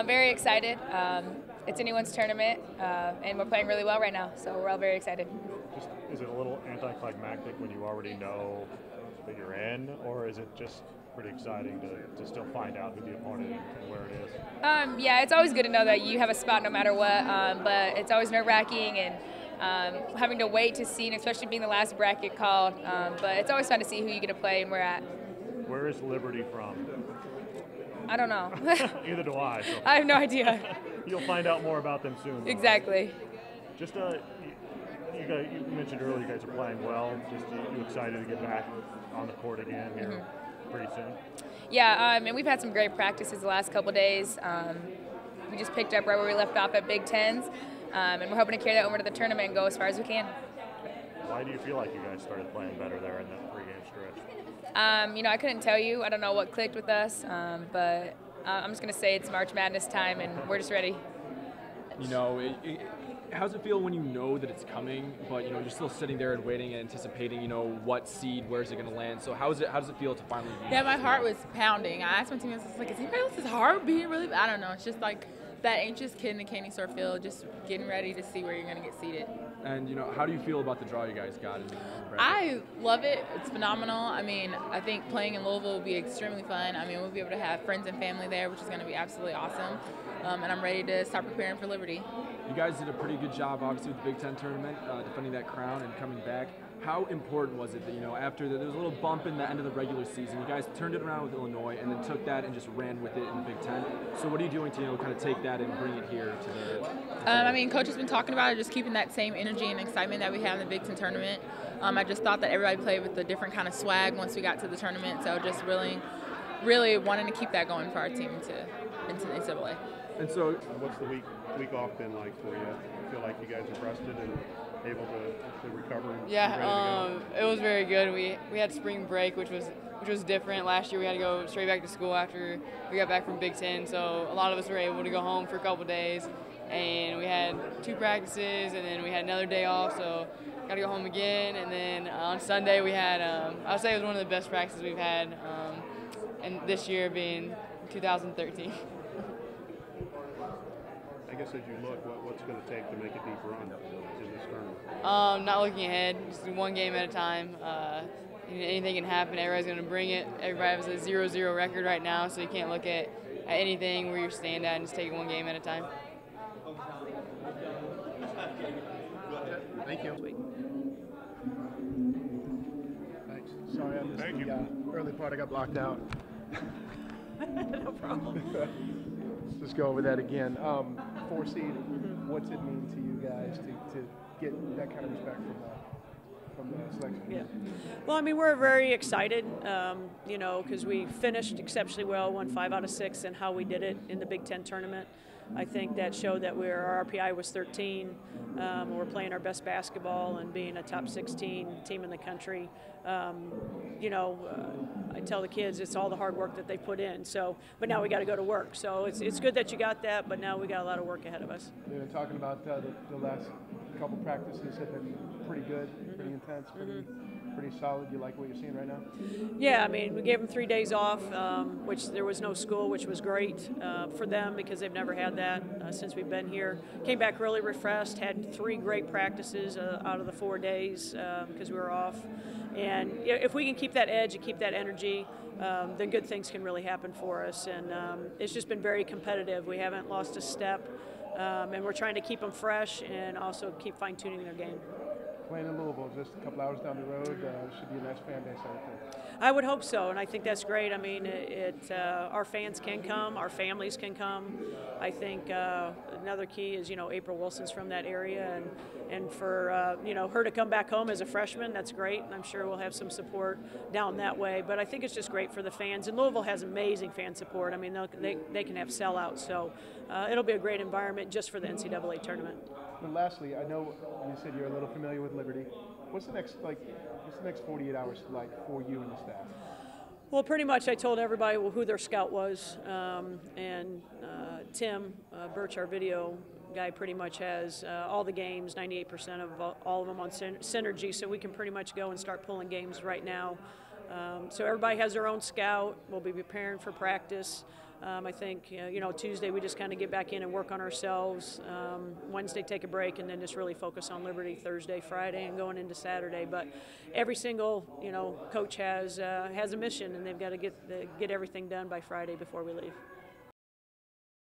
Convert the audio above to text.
Very excited. It's anyone's tournament, and we're playing really well right now, so we're all very excited. Just, is it a little anticlimactic when you already know that you're in, or is it just pretty exciting to still find out who the opponent and where it is? Yeah, it's always good to know that you have a spot no matter what, but it's always nerve-wracking and having to wait to see, and especially being the last bracket called. But it's always fun to see who you get to play and where at. Where is Liberty from? I don't know. Neither do I. So. I have no idea. You'll find out more about them soon. Though, exactly. Right? Just you mentioned earlier you guys are playing well. Just you excited to get back on the court again here pretty soon? Yeah, and we've had some great practices the last couple days. We just picked up right where we left off at Big Tens, and we're hoping to carry that over to the tournament and go as far as we can. Why do you feel like you guys started playing better there in that three-game stretch? I couldn't tell you. I don't know what clicked with us, but I'm just going to say it's March Madness time, and we're just ready. How does it feel when you know that it's coming, but you're still sitting there and waiting and anticipating, what seed, where's it going to land? So how does it feel to finally? Yeah, my heart was pounding. I asked my teammates, is anybody else's heart beating really? I don't know. It's just like that anxious kid in the candy store field, just getting ready to see where you're going to get seated. And how do you feel about the draw you guys got? I love it. It's phenomenal. I think playing in Louisville will be extremely fun. We'll be able to have friends and family there, which is going to be absolutely awesome. And I'm ready to start preparing for Liberty. You guys did a pretty good job, obviously, with the Big Ten tournament, defending that crown and coming back. How important was it that, after there was a little bump in the end of the regular season, you guys turned it around with Illinois and then took that and just ran with it in the Big Ten? So what are you doing to, kind of take that and bring it here to the Coach has been talking about it, just keeping that same energy and excitement that we have in the Big Ten tournament. I just thought that everybody played with a different kind of swag once we got to the tournament, so just really wanting to keep that going for our team into the NCAA. And so, what's the week off been like for you? I feel like you guys are rested and able to recover. Yeah, it was very good. We had spring break, which was different. Last year we had to go straight back to school after we got back from Big Ten, so a lot of us were able to go home for a couple days. And we had 2 practices, and then we had another day off, so got to go home again. And then on Sunday we had, I would say it was one of the best practices we've had, and this year being 2013. I guess as you look, what's going to take to make a deep run in this tournament? Not looking ahead, just one game at a time. Anything can happen. Everybody's going to bring it. Everybody has a 0-0 record right now, so you can't look at anything where you stand at and just take it one game at a time. Thank you. Thanks. Sorry, I missed the early part. I got blocked out. No problem. Let's just go over that again. 4 seed, what's it mean to you guys to get that kind of respect from the selection? Yeah. Well, we're very excited, because we finished exceptionally well, won 5 out of 6, and how we did it in the Big Ten tournament. I think that showed that our RPI was 13. We're playing our best basketball and being a top 16 team in the country. I tell the kids it's all the hard work that they put in. So, but now we got to go to work. So it's good that you got that, but now we got a lot of work ahead of us. We've been talking about the last couple practices have been pretty good, pretty intense, pretty solid. You like what you're seeing right now? Yeah, we gave them 3 days off, which there was no school, which was great for them because they've never had that since we've been here. Came back really refreshed, had 3 great practices out of the 4 days because we were off. And if we can keep that edge and keep that energy, then good things can really happen for us. And it's just been very competitive. We haven't lost a step, and we're trying to keep them fresh and also keep fine-tuning their game. Playing in Louisville, just a couple hours down the road, should be a nice fan base out there. I would hope so, and I think that's great. Our fans can come, our families can come. I think another key is, April Wilson's from that area, and for her to come back home as a freshman, that's great. And I'm sure we'll have some support down that way. But I think it's just great for the fans. And Louisville has amazing fan support. They can have sellouts, so it'll be a great environment just for the NCAA tournament. And lastly, I know you said you're a little familiar with Liberty. What's the next 48 hours like for you and the staff? Well, pretty much I told everybody who their scout was, and Tim Birch, our video guy, pretty much has all the games, 98% of all of them on Synergy, so we can pretty much go and start pulling games right now. So everybody has their own scout. We'll be preparing for practice. I think, Tuesday we just kind of get back in and work on ourselves. Wednesday take a break and then just really focus on Liberty Thursday, Friday, and going into Saturday. But every single, coach has a mission, and they've got to get everything done by Friday before we leave.